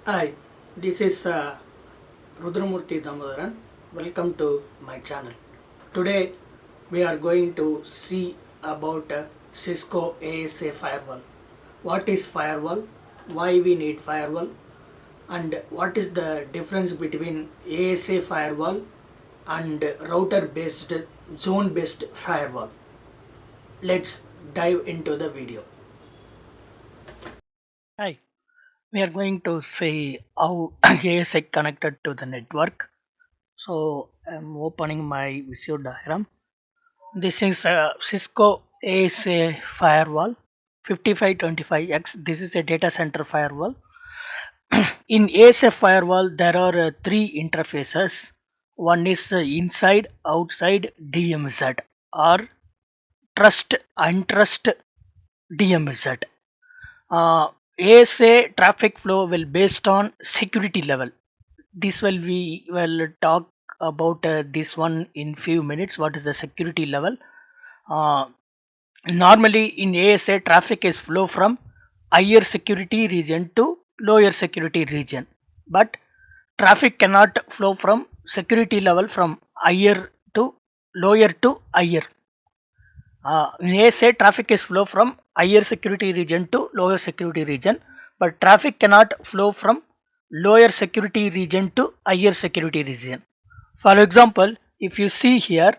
Hi, this is Rudramurti Damodaran. Welcome to my channel. Today we are going to see about Cisco ASA firewall. What is firewall? Why we need firewall? And what is the difference between ASA firewall and router based zone based firewall? Let's dive into the video. Hi, we are going to see how ASA connected to the network. So I'm opening my visual diagram. This is a Cisco ASA firewall 5525X. This is a data center firewall. In ASA firewall, there are three interfaces. One is inside, outside, DMZ or trust, untrust, DMZ. ASA traffic flow will based on security level. This we will talk about this one in few minutes. What is the security level? uh, Normally in ASA traffic is flow from higher security region to lower security region, but traffic cannot flow from security level from higher to lower to higher. In ASA traffic is flow from higher security region to lower security region, but traffic cannot flow from lower security region to higher security region. For example, if you see here,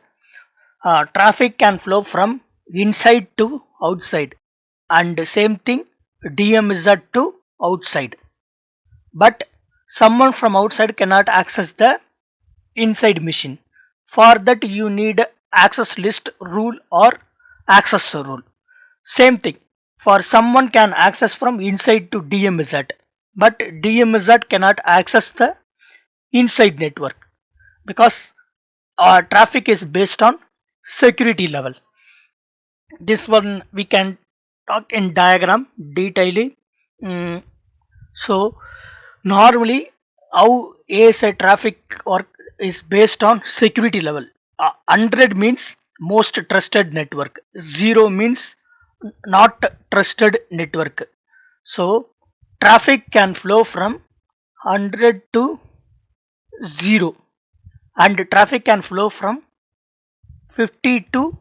traffic can flow from inside to outside, and same thing DMZ to outside, but someone from outside cannot access the inside machine. For that you need access list rule or access rule. Same thing, for someone can access from inside to DMZ, but DMZ cannot access the inside network because traffic is based on security level. This one we can talk in diagram detailing. So normally how ASI traffic work is based on security level. 100 means most trusted network, 0 means not trusted network. So traffic can flow from 100 to 0, and traffic can flow from 50 to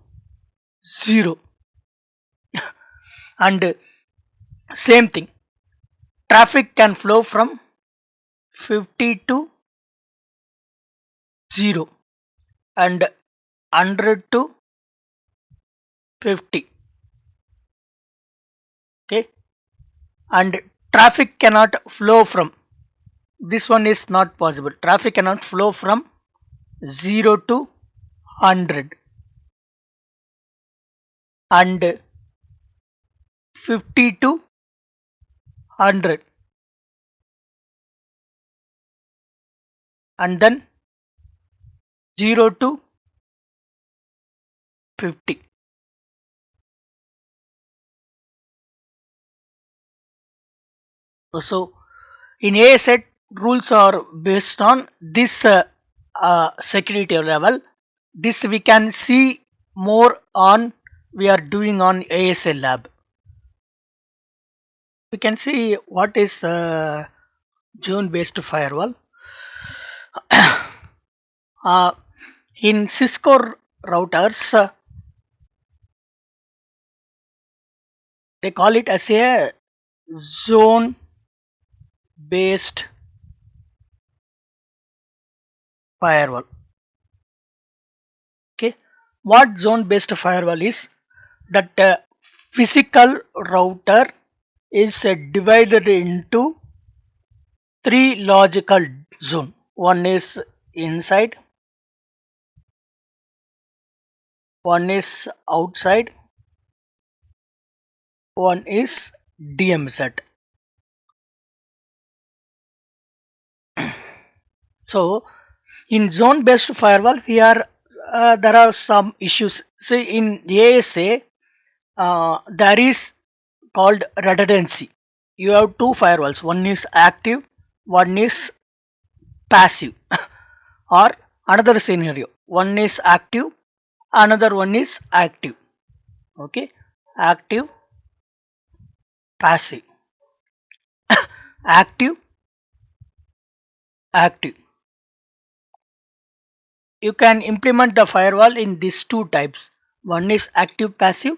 0, and same thing, traffic can flow from 50 to 0 and 100 to 50. Okay, and traffic cannot flow from, this one is not possible, traffic cannot flow from 0 to 100 and 50 to 100, and then 0 to 50. So in ASET rules are based on this security level. This we can see more on, we are doing on ASA lab. We can see what is zone based firewall. In Cisco routers, they call it as a zone based firewall. Okay, what zone based firewall is? That physical router is divided into three logical zone. One is inside, one is outside, one is DMZ. So in zone based firewall here there are some issues. See, in ASA there is called redundancy. You have two firewalls, one is active, one is passive. Or another scenario, one is active, another one is active. Okay, active, passive. Active, active. You can implement the firewall in these two types. One is active passive,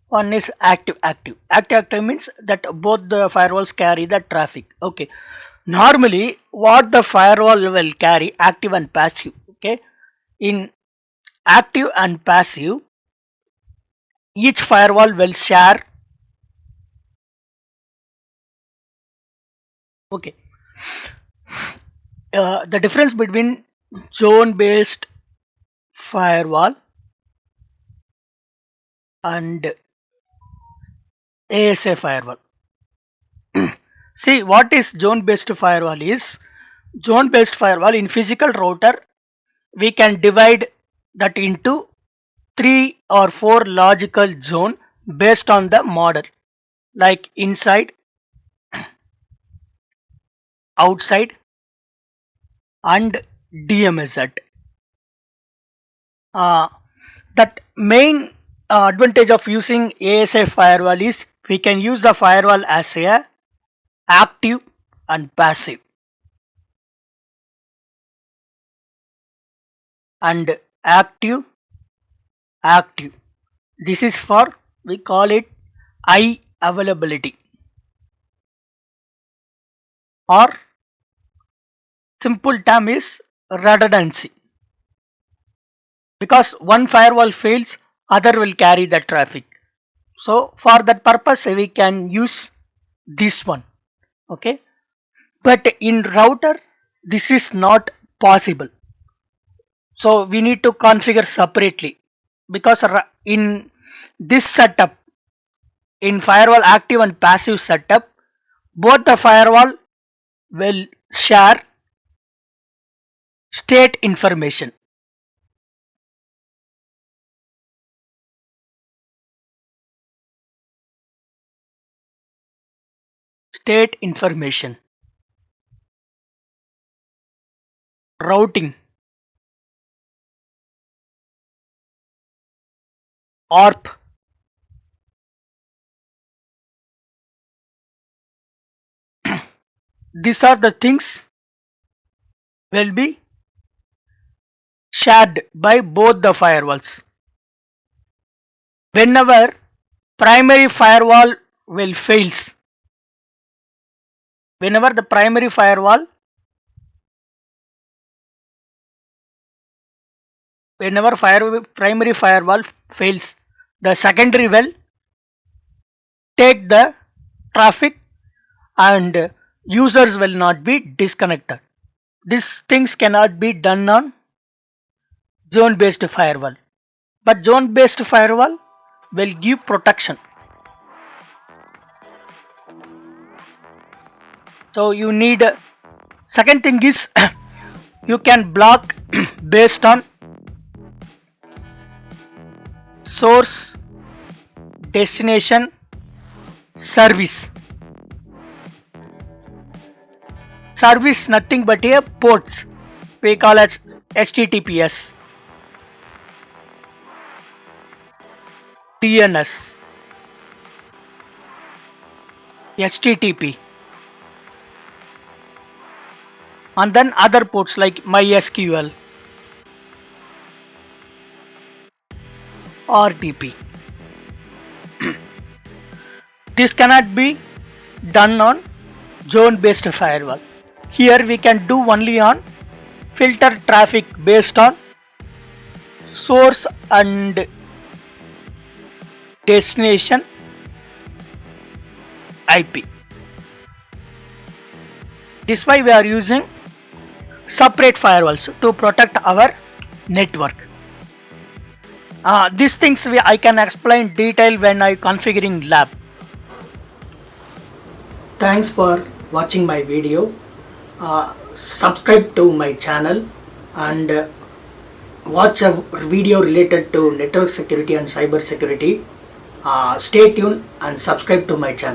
one is active active. Active active means that both the firewalls carry the traffic. Okay. Normally what the firewall will carry active and passive. Okay. In active and passive, each firewall will share. Okay. The difference between zone based firewall and ASA firewall. See what is zone based firewall is. Zone based firewall in physical router we can divide that into 3 or 4 logical zone based on the model, like inside, outside and DMZ. Uh, that main advantage of using ASA firewall is we can use the firewall as a active and passive. And active active, this is for, we call it high availability, or simple term is redundancy, because one firewall fails, other will carry the traffic. So for that purpose we can use this one. Okay, but in router this is not possible, so we need to configure separately, because in this setup, in firewall active and passive setup, both the firewall will share state information. State information, routing, ARP, these are the things will be shared by both the firewalls. Whenever primary firewall will fails, whenever the primary firewall, primary firewall fails, the secondary will take the traffic and users will not be disconnected. These things cannot be done on zone based firewall, but zone based firewall will give protection. So you need, second thing is you can block based on source, destination, service. Service nothing but a ports, we call it HTTPS, DNS, HTTP, and then other ports like MySQL, RTP. This cannot be done on zone based firewall. Here we can do only on filter traffic based on source and destination IP. This why we are using separate firewalls to protect our network. These things I can explain detail when I configuring lab. Thanks for watching my video. Subscribe to my channel and watch a video related to network security and cyber security. Stay tuned and subscribe to my channel.